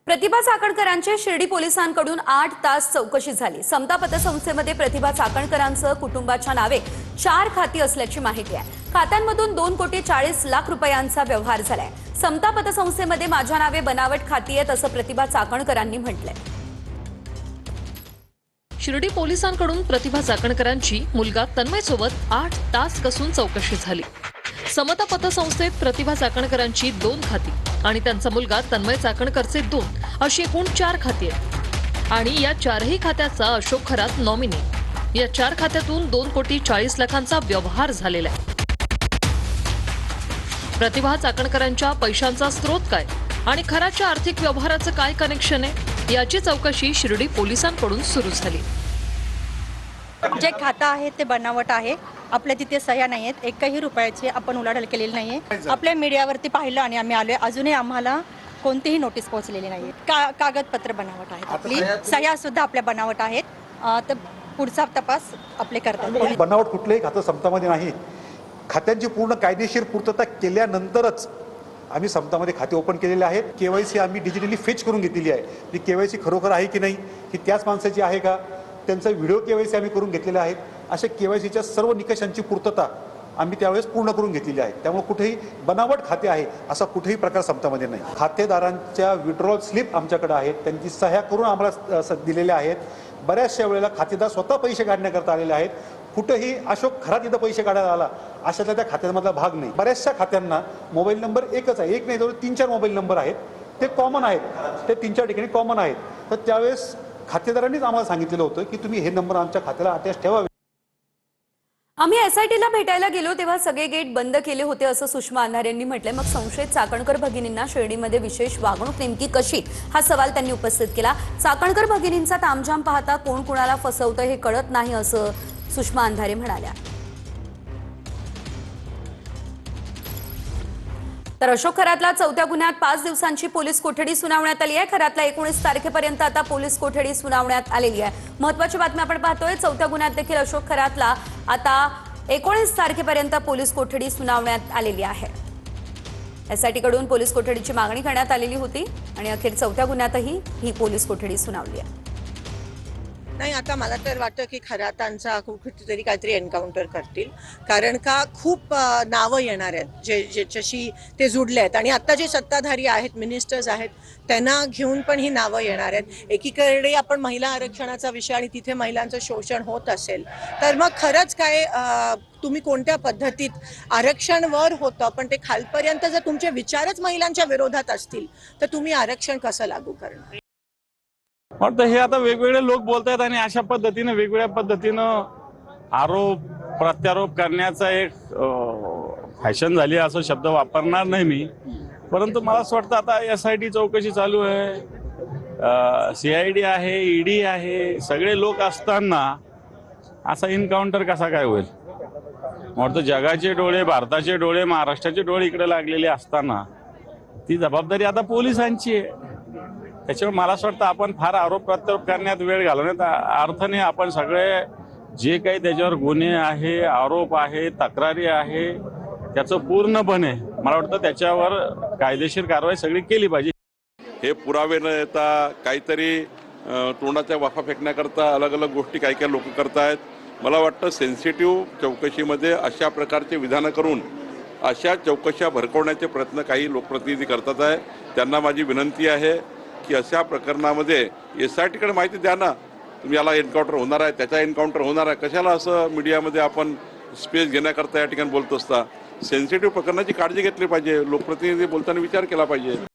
प्रतिभा चाकणकरांची शिर्डी पोलिसांकडून 8 तास चौकशी झाली। समता पतसंस्थेमध्ये प्रतिभा चाकणकरांचं कुटुंबाच्या नावे 4 खाती असल्याची माहिती आहे। खात्यांमधून 2,40,00,000 रुपयांचा व्यवहार झालाय। समता पतसंस्थेमध्ये माझ्या नावे बनावट खाती आहेत असं प्रतिभा चाकणकरांनी म्हटलंय। शिर्डी पोलिसांकडून प्रतिभा चाकणकरांची मुलगा तन्मय सोबत 8 तास कसून चौकशी झाली। समता पतसंस्थेत प्रतिभा चाकणकरांची 2 खाती आणि त्यांचा मुलगा तन्मय चाकणकरचे 2 अशी एकूण 4 खाती आहेत आणि या 4ही खात्याचा अशोक खरात नॉमिनी। या 4 खात्यातून 2,40,00,000चा व्यवहार झालेला आहे। प्रतिभा चाकणकरांच्या पैशांचा स्रोत काय आणि खराच्या आर्थिक व्यवहाराचं काय कनेक्शन आहे याची चौकशी शिर्डी पोलिसांकडून सुरू झाली। जे खाता आहे ते बनावट आहे। आपल्या तिथे सह्या नाही आहेत, एकही रुपयाची आपण उलाढाल केलेली नाहीये। आपल्या मीडियावरती पाहिलं आणि आम्ही आलोय, अजूनही आम्हाला कोणतीही नोटीस पोहोचलेली नाहीये। कागदपत्र बनावट आहेत, आपली सह्या सुद्धा आपल्या बनावट आहेत। तर पुढचा तपास आपले करतात। बनावट कुठलेही खातं समतामध्ये नाही। खात्यांची पूर्ण कायदेशीर पूर्तता केल्यानंतरच आम्ही समतामध्ये खाते ओपन केलेले आहेत। केवायसी आम्ही डिजिटली फेच करून घेतलेली आहे। ती केवायसी खरोखर आहे की नाही, ही त्याच माणसाची आहे का, त्यांचा व्हिडिओ केवायसी आम्ही करून घेतलेले आहेत। अशा केवायसीच्या सर्व निकषांची पूर्तता आम्ही त्यावेळेस पूर्ण करून घेतलेली आहे। त्यामुळे कुठेही बनावट खाते आहे असा कुठेही प्रकार समतामध्ये नाही। खातेदारांच्या विड्रॉल स्लिप आमच्याकडे आहेत, त्यांची सह्या करून आम्हाला दिलेल्या आहेत। बऱ्याचशा वेळेला खातेदार स्वतः पैसे काढण्याकरता आलेले आहेत। कुठेही अशोक खरात इथं पैसे काढायला आला अशातला त्या खात्यामधला भाग नाही। बऱ्याचशा खात्यांना मोबाईल नंबर एकच आहे, एक नाही तर 3-4 मोबाईल नंबर आहेत, ते कॉमन आहेत, ते 3-4 ठिकाणी कॉमन आहेत। तर त्यावेळेस खातेदारांनीच आम्हाला सांगितलेलं होतं की तुम्ही हे नंबर आमच्या खात्याला अटॅच ठेवावे। आम्ही एसआयटीला भेटायला गेलो तेव्हा सगळे गेट बंद केले होते असं सुषमा अंधारे यांनी म्हटलंय। मग संशयित चाकणकर भगिनींना शिर्डीमध्ये विशेष वागणूक नेमकी कशी हा सवाल त्यांनी उपस्थित केला। चाकणकर भगिनींचा तामझाम पाहता कोण कुणाला फसवतं हे कळत नाही असं सुषमा अंधारे म्हणाल्या। तर अशोक खरातला 4थ्या गुन्ह्यात 5 दिवसांची पोलीस कोठडी सुनावण्यात आली आहे। खरातला 19 तारखेपर्यंत आता पोलीस कोठडी सुनावण्यात आलेली आहे। महत्त्वाची बातमी आपण पाहतोय, 4थ्या गुन्ह्यात देखील अशोक खरातला आता 19 तारखेपर्यंत पोलीस कोठडी सुनावण्यात आलेली आहे। एसआयटीकडून पोलीस कोठडीची मागणी करण्यात आलेली होती आणि अखेर 4थ्या गुन्ह्यातही ही पोलीस कोठडी सुनावली आहे। नाही, आता मला तर वाटतं की खरातांचा कुठेतरी काहीतरी एन्काउंटर करतील, कारण का खूप नावं येणार आहेत ज्याच्याशी ते जुडले आहेत आणि आता जे सत्ताधारी आहेत, मिनिस्टर्स आहेत, त्यांना घेऊन पण ही नावं येणार आहेत। एकीकडे आपण महिला आरक्षणाचा विषय आणि तिथे महिलांचं शोषण होत असेल तर मग खरंच काय तुम्ही कोणत्या पद्धतीत आरक्षण वर होतं पण ते खालपर्यंत जर तुमचे विचारच महिलांच्या विरोधात असतील तर तुम्ही आरक्षण कसं लागू करणार। वाटतं हे आता वेगवेगळे लोक बोलतात आणि अशा पद्धतीने वेगवेगळ्या पद्धतीनं आरोप प्रत्यारोप करण्याचा एक फॅशन झाली असं शब्द वापरणार नाही मी। परंतु मला असं वाटतं आता एसआयटी चौकशी चालू आहे, CID आहे, ED आहे, सगळे लोक असताना असा एन्काउंटर कसा काय होईल। वाटतं जगाचे डोळे, भारताचे डोळे, महाराष्ट्राचे डोळे इकडे लागलेले असताना ती जबाबदारी आता पोलिसांची आहे। त्याच्यामुळे मला असं वाटतं आपण फार आरोप प्रत्यारोप करण्यात वेळ घालवण्यात अर्थ नाही। आपण सगळे जे काही त्याच्यावर गुन्हे आहे, आरोप आहे, तक्रारी आहे, त्याचं पूर्णपणे मला वाटतं त्याच्यावर कायदेशीर कारवाई सगळी केली पाहिजे। हे पुरावे न येता काहीतरी तोंडाच्या वाफा फेकण्याकरता अलग अलग गोष्टी काही काही लोक करतायत। मला वाटतं सेन्सिटिव्ह चौकशीमध्ये अशा प्रकारचे विधानं करून अशा चौकशा भरकवण्याचे प्रयत्न काही लोकप्रतिनिधी करतात आहे। त्यांना माझी विनंती आहे की अशा प्रकरणामध्ये एसआयटीकडे माहिती द्या ना, तुम्ही याला एन्काउंटर होणार आहे, त्याचा एन्काउंटर होणार आहे, कशाला असं मीडियामध्ये आपण स्पेस घेण्याकरता या ठिकाणी बोलत असता। सेन्सिटिव्ह प्रकरणाची काळजी घेतली पाहिजे, लोकप्रतिनिधी बोलताना विचार केला पाहिजे।